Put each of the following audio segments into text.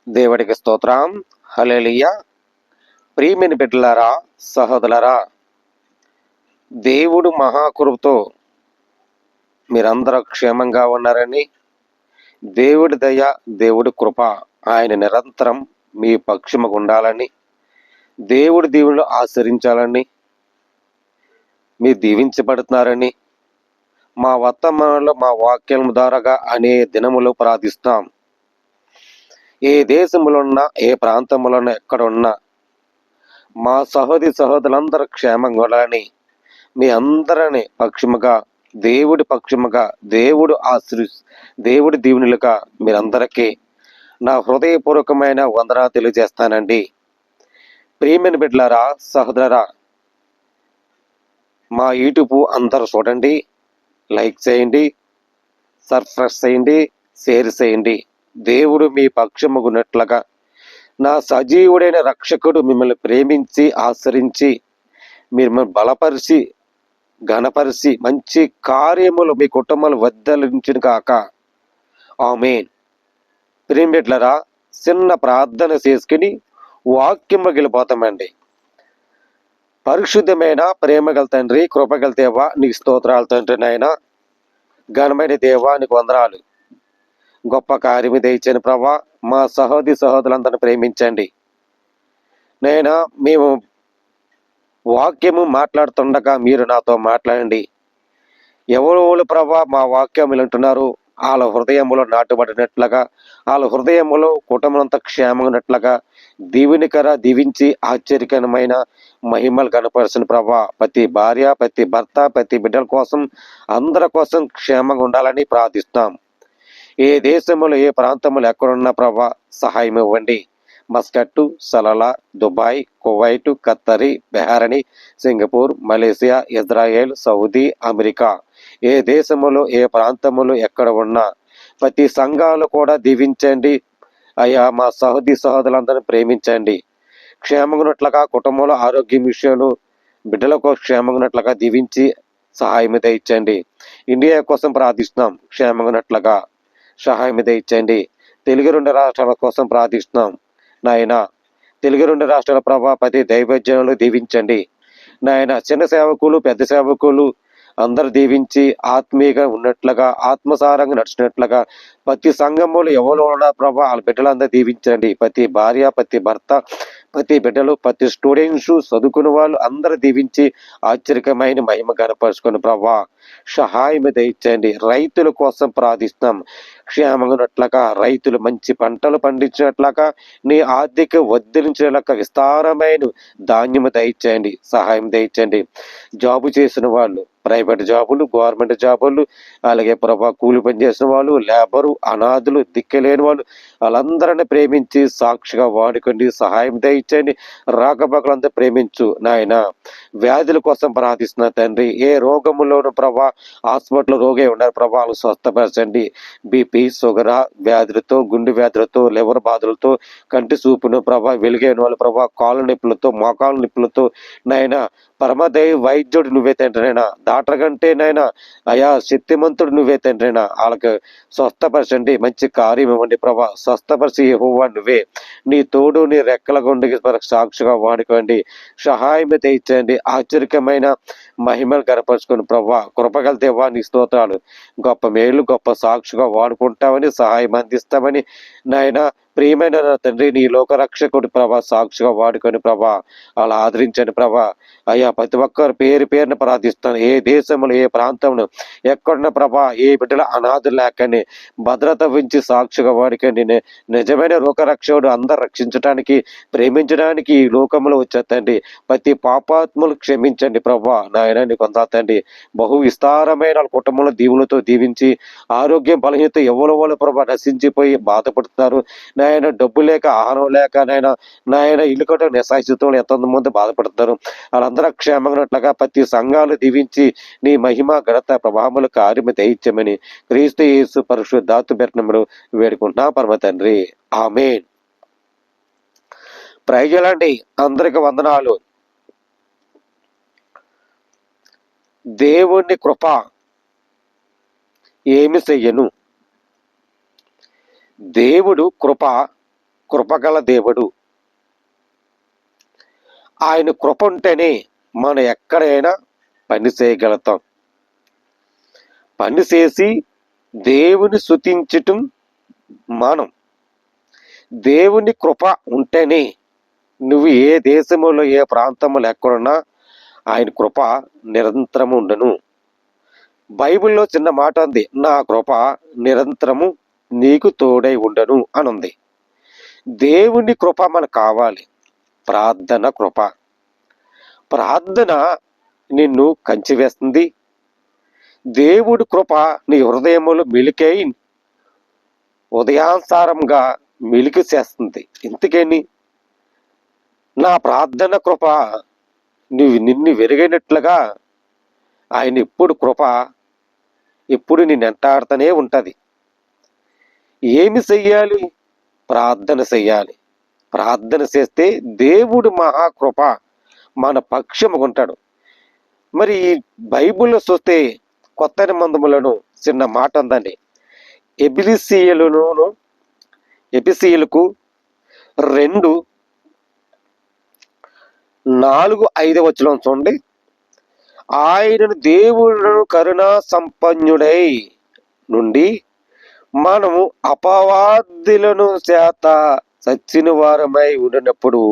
దేవుడికి స్తోత్రం. హల్లెలూయా. ప్రియమైన బిడ్డలారా, సహోదరులారా, దేవుడు మహాకృపతో మీరందరూ క్షేమంగా ఉన్నారని, దేవుడి దయ, దేవుడి కృప ఆయన నిరంతరం మీ పక్షముగా ఉండాలని, దేవుడి దీవులు ఆచరించాలని, మీరు దీవించబడుతున్నారని మా వర్తమానంలో మా వాక్యం ద్వారాగా అనే దినములు ప్రార్థిస్తాం. ఏ దేశంలో ఉన్నా, ఏ ప్రాంతంలో ఉన్నా, ఎక్కడ ఉన్నా మా సహోదరులందరూ క్షేమంగా ఉండాలని, మీ అందరిని పక్షముగా, దేవుడి పక్షముగా, దేవుడి దీవెనలుగా మీరందరికీ నా హృదయపూర్వకమైన వందనాలు తెలియజేస్తానండి. ప్రియమైన బిడ్డలారా, సహోదరా, మా యూట్యూబ్ అందరూ చూడండి, లైక్ చేయండి, సబ్స్క్రైబ్ చేయండి, షేర్ చేయండి. దేవుడు మీ పక్షముగున్నట్లుగా నా సజీవుడైన రక్షకుడు మిమ్మల్ని ప్రేమించి ఆశ్రయించి మిమ్మల్ని బలపరిచి ఘనపరిచి మంచి కార్యములు మీ కుటుంబాలు వద్దలించిన కాక. ఆమేన్. ప్రియమిట్లరా, చిన్న ప్రార్థన చేసుకుని వాక్యంలోకి వెళ్ళిపోతామండి. పరిశుద్ధమైన ప్రేమగల తండ్రి, కృపగల దేవా, నీకు స్తోత్రాలు తండ్రి. నాయన ఘనమైన దేవా, నీకు వందనాలు. గొప్ప కార్యము దయచేయని ప్రభా, మా సహోదరులందరిని ప్రేమించండి. నైనా మేము వాక్యము మాట్లాడుతుండగా మీరు నాతో మాట్లాడండి. ఎవరు ప్రభా మా వాక్యం వింటున్నారు, వాళ్ళ హృదయములో నాటుబడినట్లుగా, వాళ్ళ హృదయములో కుటుంబం క్షేమమైనట్లుగా దీవించి ఆశ్చర్యకరమైన మహిమలు కనపరిచిన ప్రభా, ప్రతి భార్య, ప్రతి భర్త, ప్రతి బిడ్డల కోసం, అందరి కోసం క్షేమంగా ఉండాలని ప్రార్థిస్తాం. ఏ దేశంలో, ఏ ప్రాంతంలో ఎక్కడున్నా ప్రభా సహాయం ఇవ్వండి. Muscat, Salalah, Dubai, Kuwait, Qatar, Bahrain, Singapore, Malaysia, Israel, Saudi, America, ఏ దేశములో, ఏ ప్రాంతములో ఎక్కడ ఉన్నా ప్రతి సంఘాలు కూడా దీవించండి. అయ్యా, మా సహోదరులందరినీ ప్రేమించండి. క్షేమగున్నట్లుగా కుటుంబంలో ఆరోగ్యం విషయాలు, బిడ్డలకు క్షేమగున్నట్లుగా దీవించి సహాయం దయచండి. ఇండియా కోసం ప్రార్థిస్తున్నాం, క్షేమగున్నట్లుగా సహాయం దయచండి. తెలుగు 2 రాష్ట్రాల కోసం ప్రార్థిస్తున్నాం. నాయన తెలుగు 2 రాష్ట్రాల ప్రభా, ప్రతి దైవజనులు దీవించండి. నాయన చిన్న సేవకులు, పెద్ద సేవకులు అందరు దీవించి ఆత్మీయంగా ఉన్నట్లుగా, ఆత్మసారంగా నడిచినట్లుగా ప్రతి సంఘములు ఎవరు ఉన్నా ప్రభా వాళ్ళ బిడ్డలందరూ దీవించండి. ప్రతి భార్య, ప్రతి భర్త, ప్రతి బిడ్డలు, ప్రతి స్టూడెంట్స్, చదువుకున్న వాళ్ళు అందరూ దీవించి ఆశ్చర్యకరమైన మహిమ కనపరుచుకుని ప్రభా సహాయం దయచండి. రైతుల కోసం ప్రార్థిస్తున్నాం, క్షేమగున్నట్లుగా, రైతులు మంచి పంటలు పండించినట్లుగా, నీ ఆర్థిక వదిలించేలాగా విస్తారమైన ధాన్యము దయచేయండి, సహాయం దయచండి. జాబు చేసిన వాళ్ళు, ప్రైవేట్ జాబులు, గవర్నమెంట్ జాబులు, అలాగే ప్రభా కూలి పని చేసిన వాళ్ళు, లేబరు, అనాథులు, దిక్కులేని వాళ్ళు, వాళ్ళందరినీ ప్రేమించి సాక్షిగా వాడుకోండి, సహాయం దయచేయండి. రాకపక్కలంతా ప్రేమించు నాయన. వ్యాధుల కోసం ప్రార్థిస్తున్న తండ్రి, ఏ రోగములోనూ ప్రభా హాస్పిటల్ రోగే ఉన్నారు ప్రభా, వాళ్ళు స్వస్థపరచండి. బీపీ, షుగర్ వ్యాధులతో, గుండె వ్యాధులతో, లివర్ బాధలతో, కంటి చూపును ప్రభా వెలిగైన వాళ్ళు ప్రభా, కాళ్ళ నొప్పులతో, మోకాళ్ళ నొప్పులతో నాయన పరమదైవ వైద్యుడు నువ్వే తండ్రినైనా, డాక్టర్ కంటే నైనా అయా శక్తిమంతుడు నువ్వే తండ్రినా. వాళ్ళకి స్వస్థపరచండి, మంచి కార్యం ఇవ్వండి ప్రభా, స్వస్థపరిచి యెహోవా నువ్వే. నీ తోడు, నీ రెక్కల గుండెకి సాక్షిగా వాడుకోండి, సహాయం తెచ్చండి. ఆశ్చర్యకమైన మహిమలు కనపరుచుకుని ప్రభా, కృపగల దేవా నీ స్తోత్రాలు. గొప్ప మేలు, గొప్ప సాక్షిగా వాడుకుంటామని, సహాయం అందిస్తామని నాయన. ప్రియమైన తండ్రి, నీ లోకరక్షకుడు ప్రభా సాక్షిగా వాడుకొని ప్రభా అలా ఆదరించండి ప్రభా. అయ్యా ప్రతి ఒక్కరు పేరు పేరున ప్రార్థిస్తాను. ఏ దేశంలో, ఏ ప్రాంతంలో ఎక్కడున్న ప్రభా ఏ బిడ్డల అనాథులు లేకని భద్రత ఉంచి సాక్షిగా వాడుకొని నిజమైన లోకరక్షకుడు అందరు రక్షించడానికి, ప్రేమించడానికి ఈ లోకంలో వచ్చేతండి. ప్రతి పాపాత్ములు క్షమించండి ప్రభా. నాయన నీకు వందనాలు. బహు విస్తారమైన కుటుంబంలో దీవులతో దీవించి ఆరోగ్యం బలహీనత ఎవరు ప్రభా నశించిపోయి బాధపడుతున్నారు నాయన. డబ్బు లేక, ఆహారం లేక నాయన ఇల్లు కట్ట నిశాయితలు ఎంతమంది బాధపడుతున్నారు. వాళ్ళందరూ క్షేమంగా ప్రతి సంఘాలు దీవించి నీ మహిమ ఘనత ప్రభావములు కార్యము దయచేయమని క్రీస్తు యేసు పరిశుద్ధాత్మ నామములో వేడుకుంటున్నా పరమ తండ్రి. ఆమేన్. ప్రైజులండి, అందరికి వందనాలు. దేవుని కృప ఏమి చెయ్యను. దేవుడు కృప కృపగల దేవుడు. ఆయన కృప ఉంటేనే మనం ఎక్కడైనా పని చేయగలుగుతాం. పని చేసి దేవుని స్తుతించటం మనం. దేవుని కృప ఉంటేనే నువ్వు ఏ దేశంలో ఏ ప్రాంతంలో ఎక్కడున్నా ఆయన కృప నిరంతరము ఉండను. బైబిల్లో చిన్న మాట ఉంది, నా కృప నిరంతరము నీకు తోడై ఉండను అని ఉంది. దేవుని కృప మనకు కావాలి. ప్రార్థన కృప. ప్రార్థన నిన్ను కంచి వేస్తుంది. దేవుడి కృప నీ హృదయములు మెలికై ఉదయాన్సారంగా మెలికి చేస్తుంది. ఇంతకేని నా ప్రార్థన కృప నిన్ను వెరుగైనట్లుగా ఆయన ఎప్పుడు కృప ఎప్పుడు నిన్ను వెంటాడుతూనే ఉంటుంది. ఏమి చెయ్యాలి? ప్రార్థన చెయ్యాలి. ప్రార్థన చేస్తే దేవుడు మహాకృప మన పక్షముగా ఉంటాడు. మరి ఈ బైబిల్లో చూస్తే కొత్త నిబంధనలను చిన్న మాట ఉందండి. ఎబిసీయులకు 2:4-5 చూడండి. ఆయనను దేవుడు కరుణా సంపన్నుడై నుండి మనము అపవాదులను చేత చచ్చిన వారమై ఉండినప్పుడు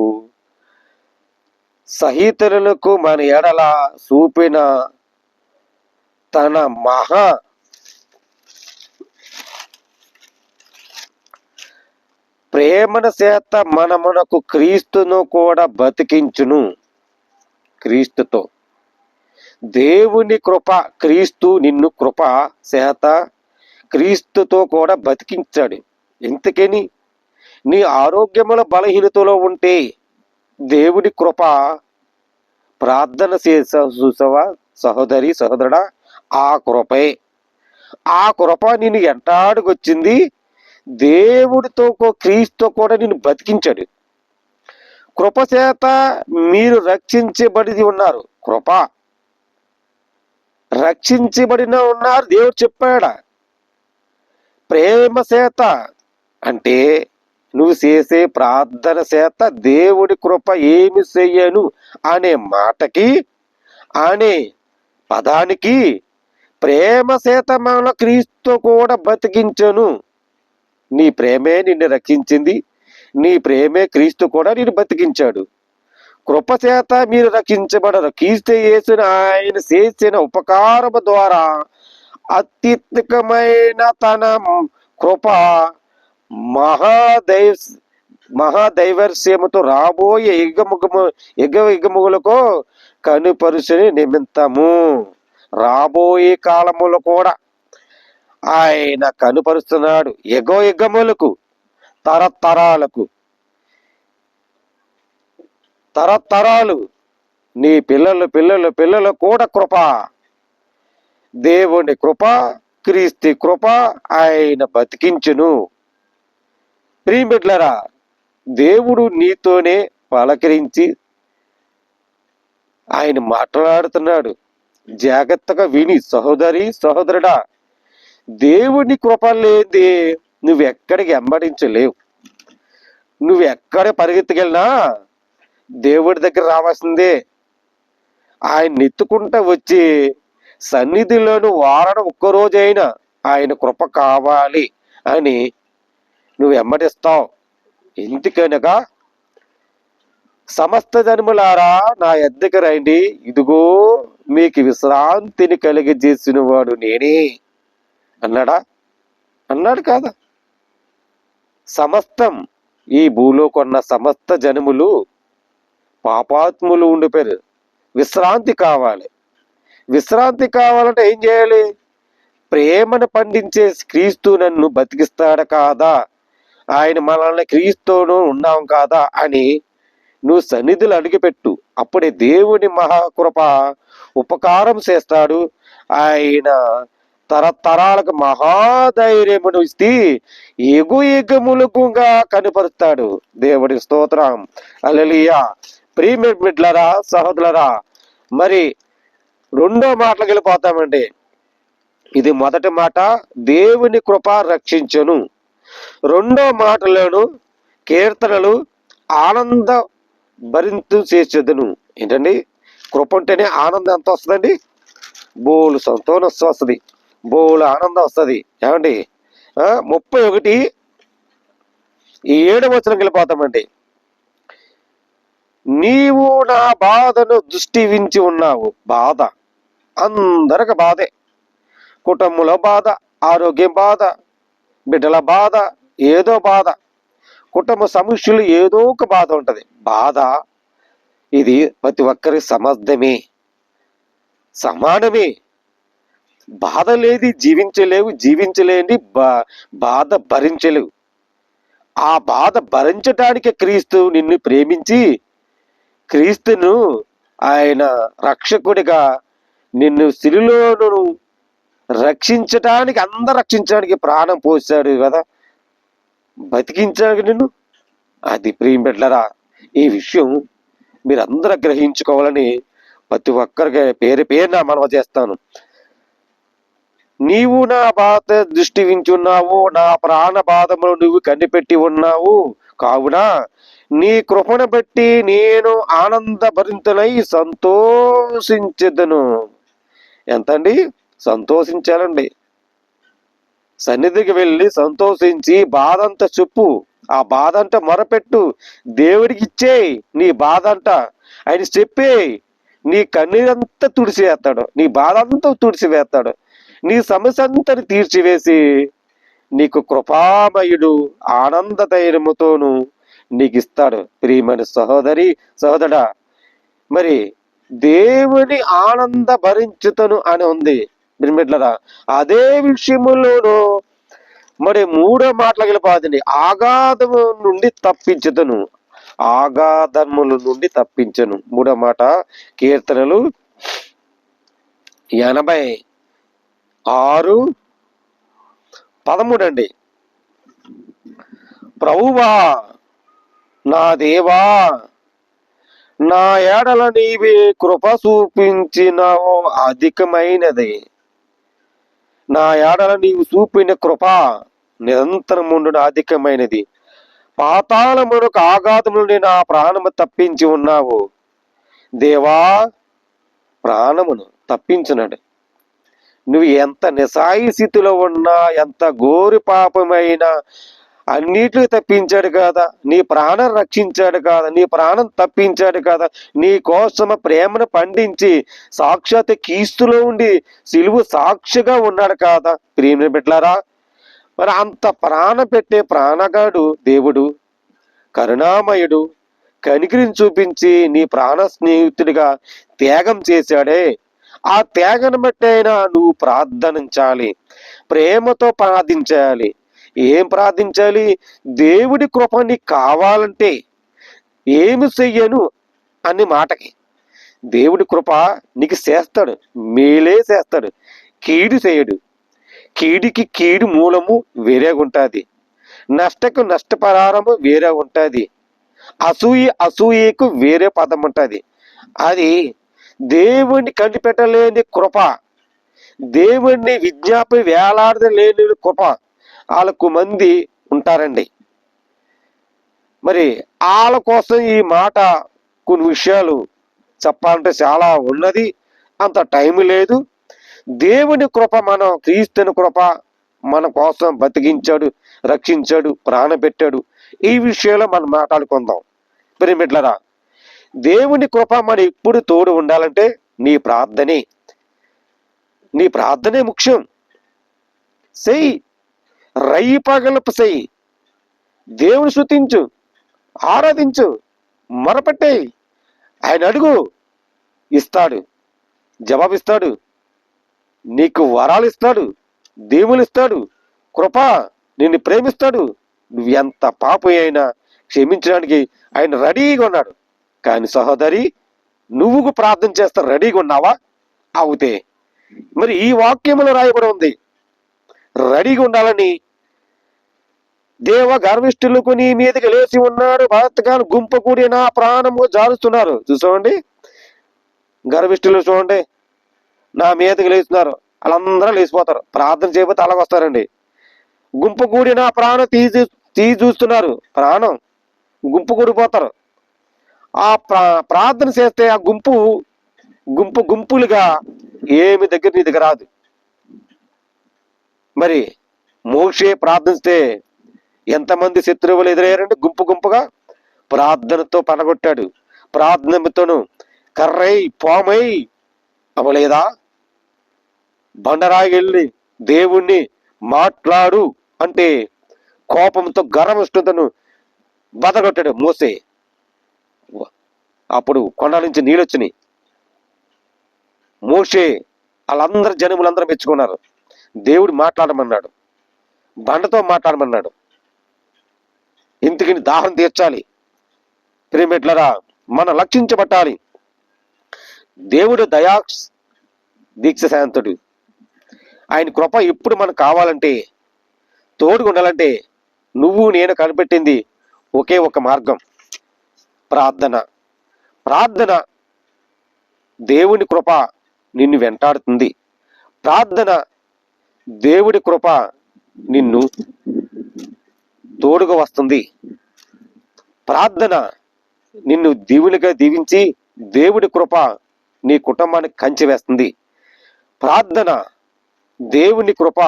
సహితులకు మన ఎడల చూపిన తన మహా ప్రేమన చేత మనమునకు క్రీస్తును కూడా బతికించును. క్రీస్తుతో దేవుని కృప, క్రీస్తు నిన్ను కృప చేత క్రీస్తుతో కూడా బతికించాడు. ఎందుకని? నీ ఆరోగ్యముల బలహీనతలో ఉంటే దేవుడి కృప ప్రార్థన చూసావా సహోదరి సహోదరుడా? ఆ కృపే, ఆ కృప నిన్ను ఎంటాడుకొచ్చింది. దేవుడితో క్రీస్తుతో కూడా నిన్ను బతికించాడు. కృప చేత మీరు రక్షించబడి ఉన్నారు. కృప రక్షించబడిన ఉన్నారు. దేవుడు చెప్పాడా? ప్రేమ చేత అంటే నువ్వు చేసే ప్రార్థన చేత దేవుడి కృప ఏమి చెయ్యను అనే మాటకి, అనే పదానికి ప్రేమ చేత మన క్రీస్తు కూడా బతికించను. నీ ప్రేమే నిన్ను రక్షించింది. నీ ప్రేమే క్రీస్తు కూడా నిన్ను బతికించాడు. కృప చేత మీరు రక్షించబడరు. క్రీస్తు యేసుని ఆయన చేసిన ఉపకారము ద్వారా అత్యుత్తమైన తన కృప మహాదైవర్శ్యముతో రాబోయే యుగములకు కనుపరుచుని నిమిత్తము. రాబోయే కాలములు కూడా ఆయన కనుపరుస్తున్నాడు. యుగములకు, తరతరాలు నీ పిల్లలు కూడా కృప, దేవుని కృప, క్రీస్తు కృప ఆయన బతికించును. ప్రియమిత్రులారా, దేవుడు నీతోనే పలకరించి ఆయన మాట్లాడుతున్నాడు. జాగ్రత్తగా విని సహోదరి సహోదరుడా, దేవుని కృప లేదే నువ్వెక్కడికి వెంబడించలేవు. నువ్వెక్కడ పరిగెత్తుకెళ్ళినా దేవుడి దగ్గర రావాల్సిందే. ఆయన ఎత్తుకుంటా వచ్చి సన్నిధిలోను వారడం ఒక్కరోజైనా ఆయన కృప కావాలి అని నువ్వు వెంబడిస్తావు. ఎందుకనగా సమస్త జన్ములారా నా యొద్దకు రండి, ఇదిగో మీకు విశ్రాంతిని కలిగజేసిన వాడు నేనే అన్నాడా? అన్నాడు కాదా? సమస్తం ఈ భూలో కొన్న సమస్త జనములు పాపాత్ములు ఉండిపోయారు. విశ్రాంతి కావాలి. విశ్రాంతి కావాలంటే ఏం చేయాలి? ప్రేమను పండించే క్రీస్తు నన్ను బతికిస్తాడు కాదా, ఆయన మనల్ని క్రీస్తును ఉన్నాం కాదా అని నువ్వు సన్నిధులు అడిగిపెట్టు. అప్పుడే దేవుని మహాకృప ఉపకారం చేస్తాడు. ఆయన తరతరాలకు మహాధైర్యమును ఇస్తే యుగములుగా కనపరుస్తాడు. దేవుడి స్తోత్రం. హల్లెలూయా. ప్రియమిత్రులారా సహోదరులారా, మరి రెండో మాటలకు వెళ్ళిపోతామండి. ఇది మొదటి మాట, దేవుని కృప రక్షించును. రెండో మాటలోను కీర్తనలు ఆనంద భరింతు చేసేదను. ఏంటండి, కృప ఉంటేనే ఆనందం ఎంత వస్తుందండి? బోలు సంతోషం వస్తుంది, బోలు ఆనందం వస్తుంది. ఏమండి 31:7 వెళ్ళిపోతామండి. నీవు నా బాధను దృష్టి వించి ఉన్నావు. బాధ అందరికి బాధే. కుటుంబంలో బాధ, ఆరోగ్యం బాధ, బిడ్డల బాధ, ఏదో బాధ, కుటుంబ సమస్యలు ఏదో ఒక బాధ ఉంటుంది. బాధ ఇది ప్రతి ఒక్కరి సమర్థమే, సమానమే. బాధ లేది జీవించలేవు, జీవించలేని బాధ భరించలేవు. ఆ బాధ భరించడానికి క్రీస్తు నిన్ను ప్రేమించి, క్రీస్తును ఆయన రక్షకుడిగా నిన్ను శిలువలో రక్షించటానికి, రక్షించడానికి ప్రాణం పోసాడు కదా, బతికించాడు నిన్ను. అది ప్రియబిడ్డలారా, ఈ విషయం మీరందరూ గ్రహించుకోవాలని ప్రతి ఒక్కరికి పేరు పేరున మనవి చేస్తాను. నీవు నా బాధ దృష్టి వించున్నావు, నా ప్రాణ బాధములు నువ్వు కనిపెట్టి ఉన్నావు. కావున నీ కృపను బట్టి నేను ఆనంద భరితులై సంతోషించెదను. ఎంతండి? సంతోషించాలండి. సన్నిధికి వెళ్ళి సంతోషించి బాధంతా చెప్పు, ఆ బాధంట మొరపెట్టు, దేవుడికి ఇచ్చేయి నీ బాధంట. ఆయన చెప్పే నీ కన్నీరంతా తుడిచివేస్తాడు, నీ బాధ అంతా తుడిచివేస్తాడు, నీ సమస్య అంతని తీర్చివేసి నీకు కృపామయుడు ఆనంద ధైర్యముతోను నీకు ఇస్తాడు. ప్రియమైన సహోదరి సహోదరా, మరి దేవుని ఆనంద భరించుతను అని ఉంది. బిడ్డలారా, అదే విషయములోను మరి 3వ మాటలు వెళ్ళిపోతుంది. ఆగాధము నుండి తప్పించుతను, ఆగాధముల నుండి తప్పించను. 3వ మాట కీర్తనలు 86:13 అండి. ప్రభువా నా దేవా, నా ఏడల నీవే కృప చూపించినవో అధికమైనది. నా ఏడల నీవు చూపిన కృప నిరంతరముండు అధికమైనది. పాతాళమునకు ఆఘాతము నుండి నా ప్రాణము తప్పించి ఉన్నావు. దేవా, ప్రాణమును తప్పించున్నాడు. నువ్వు ఎంత నిస్సాయి స్థితిలో ఉన్నా, ఎంత ఘోరి పాపమైనా అన్నిటికి తప్పించాడు కదా, నీ ప్రాణం రక్షించాడు కదా, నీ ప్రాణం తప్పించాడు కదా, నీ కోసం ప్రేమను పండించి సాక్షాత్ క్రీస్తులో ఉండి సిలువు సాక్షిగా ఉన్నాడు కదా. ప్రియమైన బిడ్డలారా, మరి అంత ప్రాణం పెట్టే ప్రాణగాడు దేవుడు, కరుణామయుడు, కనికరిని చూపించి నీ ప్రాణ స్నేహితుడిగా త్యాగం చేశాడే. ఆ త్యాగను బట్టి అయినా నువ్వు ప్రార్థించాలి, ప్రేమతో ప్రార్థించాలి. ఏం ప్రార్థించాలి? దేవుడి కృప నీకు కావాలంటే ఏమి చెయ్యను అనే మాటకి దేవుడి కృప నీకు చేస్తాడు, మేలే చేస్తాడు, కీడు చేయడు. కీడికి కీడు మూలము వేరేగా ఉంటుంది, నష్టకు నష్టపరారము వేరే ఉంటుంది, అసూయకు వేరే పదం ఉంటుంది. అది దేవుణ్ణి కనిపెట్టలేని కృప, దేవుణ్ణి విజ్ఞాపన వేలాడలేని కృప వాళ్ళకు మంది ఉంటారండి. మరి వాళ్ళ కోసం ఈ మాట కొన్ని విషయాలు చెప్పాలంటే చాలా ఉన్నది, అంత టైం లేదు. దేవుని కృప, మనం క్రీస్తుని కృప మన కోసం బతికించాడు, రక్షించాడు, ప్రాణపెట్టాడు. ఈ విషయంలో మనం మాట్లాడుకుందాం. ప్రియమిట్లరా, దేవుని కృప మన ఎప్పుడు తోడు ఉండాలంటే నీ ప్రార్థనే ముఖ్యం. చెయ్యి, రయ్యి పగలపు చెయ్యి, దేవుని స్తుతించు, ఆరాధించు, మొరపెట్టేయి. ఆయన అడుగు, ఇస్తాడు, జవాబిస్తాడు, నీకు వరాలు ఇస్తాడు, దేవుని ఇస్తాడు, కృప నిన్ను ప్రేమిస్తాడు. నువ్వు ఎంత పాపి అయినా క్షమించడానికి ఆయన రెడీగా ఉన్నాడు. కానీ సహోదరి, నువ్వు ప్రార్థన చేస్తా రెడీగా ఉన్నావా? అవుతే మరి ఈ వాక్యములో రాయబడి ఉంది, రెడీగా ఉండాలని. దేవ గర్విష్ఠులకు నీ మీదకి లేచి ఉన్నాడు, భక్తగాను గుంపు కూడి నా ప్రాణము జారుస్తున్నారు. చూసుకోండి, గర్విష్ఠులు చూడండి, నా మీదకి లేస్తున్నారు, వాళ్ళందరూ లేచిపోతారు. ప్రార్థన చేయకపోతే అలాగొస్తారండి. గుంపు కూడి నా ప్రాణం తీసి చూస్తున్నారు. ప్రాణం గుంపు కూడిపోతారు. ఆ ప్రార్థన చేస్తే ఆ గుంపులుగా ఏమి నీ దగ్గర రాదు. మరి మోషే ప్రార్థిస్తే ఎంతమంది శత్రువులు ఎదురయ్యారంటే గుంపుగా ప్రార్థనతో పనగొట్టాడు. ప్రార్థనతోను కర్రై పామై అవలేదా? బండరాయి వెళ్ళి దేవుణ్ణి మాట్లాడు అంటే కోపంతో గర్వముష్ఠతను బదగొట్టాడు మోసే. అప్పుడు కొండ నుంచి నీళ్ళు వచ్చినాయి. మోషే వాళ్ళందరూ జనములందరూ మెచ్చుకున్నారు. దేవుడు మాట్లాడమన్నాడు, బండతో మాట్లాడమన్నాడు. ఇంటికి దాహం తీర్చాలి. ప్రియమిట్లరా, మనం లక్షించబట్టాలి. దేవుడు దీక్ష శాంతుడు. ఆయన కృప ఎప్పుడు మనకు కావాలంటే, తోడుగా ఉండాలంటే నువ్వు నేను కనిపెట్టింది ఒకే ఒక మార్గం, ప్రార్థన. దేవుని కృప నిన్ను వెంటాడుతుంది. ప్రార్థన, దేవుడి కృప నిన్ను తోడుగా వస్తుంది. ప్రార్థన నిన్ను దీవునిగా దీవించి దేవుడి కృప నీ కుటుంబానికి కంచి వేస్తుంది. ప్రార్థన, దేవుని కృప.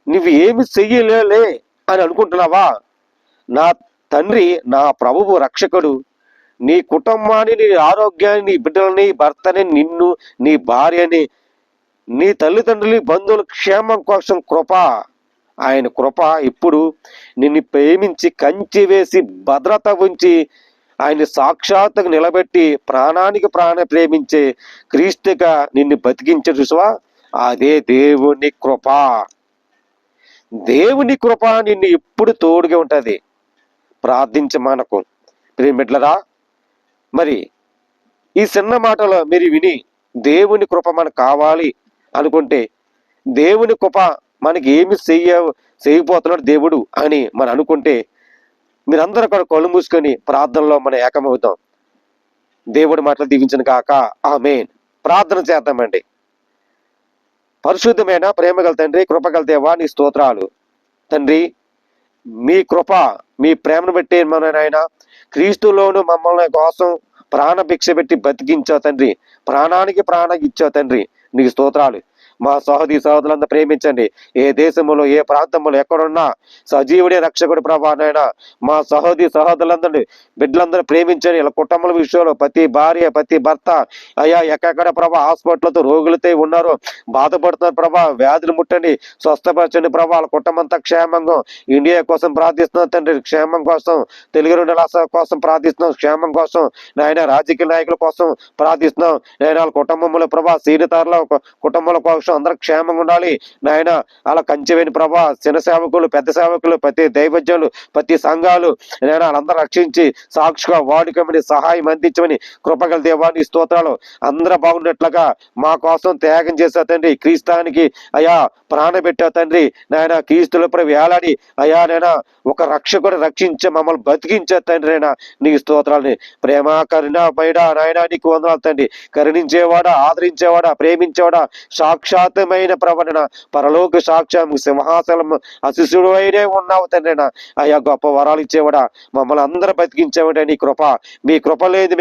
నువ్వు ఏమి చెయ్యలే అని అనుకుంటున్నావా? నా తండ్రి, నా ప్రభువు రక్షకుడు నీ కుటుంబాన్ని, నీ ఆరోగ్యాన్ని, నీ బిడ్డలని, భర్తని, నిన్ను, నీ భార్యని, నీ తల్లిదండ్రులు, బంధువుల క్షేమం కోసం కృప. ఆయన కృప ఇప్పుడు నిన్ను ప్రేమించి కంచి వేసి భద్రత ఉంచి ఆయన సాక్షాత్తుగా నిలబెట్టి ప్రాణానికి ప్రేమించే క్రీస్తుగా నిన్ను బతికించే చూసావా? అదే దేవుని కృప. దేవుని కృప నిన్ను ఎప్పుడు తోడుగా ఉంటది. ప్రార్థించమానకు. ప్రియమిట్లరా, మరి ఈ చిన్న మాటలో మీరు విని దేవుని కృప మనకు కావాలి అనుకుంటే, దేవుని కృప మనకి ఏమి చేయబోతున్నాడు దేవుడు అని మనం అనుకుంటే, మీరందరూ కూడా కళ్ళు మూసుకొని ప్రార్థనలో మనం ఏకమవుతాం. దేవుడి మాటలు దీవించను కాక. ఆమేన్. ప్రార్థన చేద్దామండి. పరిశుద్ధమైన ప్రేమగల తండ్రి, కృపగల దేవా, నీ స్తోత్రాలు తండ్రి. మీ కృప, మీ ప్రేమను బట్టి మన నాయన క్రీస్తులోను మమ్మల్ని కోసం ప్రాణభిక్ష పెట్టి బతికించావు తండ్రి. ప్రాణానికి ప్రాణం ఇచ్చావు తండ్రి. నీకు స్తోత్రాలు. మా సహోదరులందరూ ప్రేమించండి. ఏ దేశంలో, ఏ ప్రాంతంలో ఎక్కడున్నా సజీవుడే రక్షకుడు ప్రభా నాయన. మా సహోదరులందరినీ, బిడ్డలందరూ ప్రేమించండి. ఇలా కుటుంబాల విషయంలో ప్రతి భార్య, ప్రతి భర్త అయ్యా ఎక్కడ ప్రభా హాస్పిటల్తో రోగులతో ఉన్నారు, బాధపడుతున్నారు ప్రభా. వ్యాధులు ముట్టండి, స్వస్థపరచండి ప్రభా. వాళ్ళ కుటుంబంతో క్షేమంగా ఇండియా కోసం ప్రార్థిస్తున్నాం తండ్రి. క్షేమం కోసం, తెలుగు రెండు రాష్ట్రాల కోసం ప్రార్థిస్తున్నాం. క్షేమం కోసం నాయన, రాజకీయ నాయకుల కోసం ప్రార్థిస్తున్నాం నాయన. వాళ్ళ కుటుంబంలో ప్రభా, సీనితారుల కుటుంబాల కోసం అందరూ క్షేమంగా ఉండాలి నాయన. అలా కంచెవేని ప్రభా, చిన్న సేవకులు, పెద్ద సేవకులు, ప్రతి దైవజ్ఞులు, ప్రతి సంఘాలు నేను వాళ్ళందరూ రక్షించి సాక్షిగా వాడుకమని సహాయం అందించమని కృపగల దేవాన్ని స్తోత్రాలు. అందరూ బాగున్నట్లుగా మా కోసం త్యాగం చేసా తండ్రి. క్రీస్తానికి అయా ప్రాణ పెట్టా తండ్రి నాయన. క్రీస్తులపై వేలాడి అయా నైనా ఒక రక్షకుడు రక్షించే మమ్మల్ని బతికించే తండ్రి నైనా. నీకు స్తోత్రాలని. ప్రేమ కరుణ పైడ నాయన నీకు వందనాలు తండ్రి. కరుణించేవాడా, ఆదరించేవాడా, ప్రేమించేవాడా, సాక్షాత్మైన ప్రవణన పరలోక సాక్ష్యం సింహాసనం అశిశుడు అయినే ఉన్నావు తండ్రినా. అయ్యా గొప్ప వరాలు ఇచ్చేవాడా, మమ్మల్ని అందరూ బతికించేవాడా. నీ కృప, మీ కృప లేదు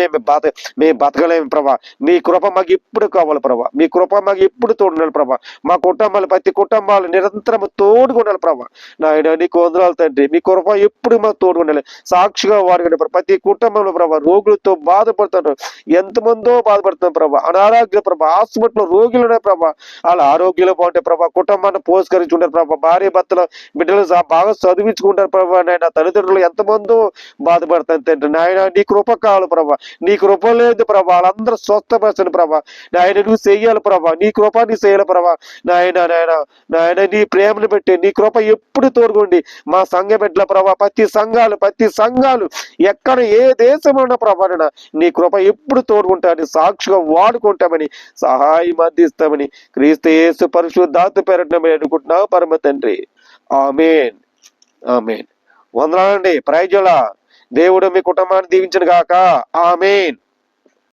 మేము బతకలేము ప్రభా. మీ కృప మాకు ఎప్పుడు కావాలి ప్రభా. మీ కృప మాకు ఎప్పుడు తోడుండాలి ప్రభా. మా కుటుంబాలు, ప్రతి కుటుంబాలు నిరంతరం తోడుగా ఉండాలి ప్రభా. నాయన నీకు వందనాలు తండ్రి. మీ కృప ఎప్పుడు మాకు తోడుగా ఉండాలి. సాక్షిగా వాడుకునే ప్రతి కుటుంబంలో ప్రభా రోగులతో బాధపడుతున్నారు. ఎంతమందో బాధపడుతున్నారు ప్రభా. అనారోగ్య ప్రభా, హాస్పిటల్లో రోగులు ఉన్నాయి ప్రభా. వాళ్ళ ఆరోగ్యంలో బాగుంటే ప్రభా, కుటుంబాన్ని పోషకరించుకుంటారు ప్రభా. భార్య భర్తలు బిడ్డలు బాగా చదివించుకుంటారు ప్రభా. నాయన తల్లిదండ్రులు ఎంతమందో బాధపడతాను తండ్రి. నాయన నీ కృప కావాలి ప్రభా. నీ కృప లేదు ప్రభా. వాళ్ళందరూ స్వస్థపరచని ప్రభా. నాయన నువ్వు చెయ్యాలి ప్రభా. నీ కృప నీ చేయాలి ప్రభా. నాయన నీ ప్రేమను పెట్టి నీ కృప ఎప్పుడు తోడుకోండి మా సంఘ బిడ్డల ప్రభా. ప్రతి సంఘాలు ఎక్కడ ఏ దేశం ఉన్న ప్రభా నీ కృప ఎప్పుడు తోడుకుంటామని సాక్షిగా వాడుకుంటామని సహాయం అందిస్తామని క్రీస్తు యేసు పరిశుద్ధాత్మ పేరట అనుకుంటున్నావు పరమ తండ్రి. ఆమేన్. ఆమేన్. వందనాలండి. ప్రైజులా. దేవుడు మీ కుటుంబాన్ని దీవించను గాక. ఆమేన్.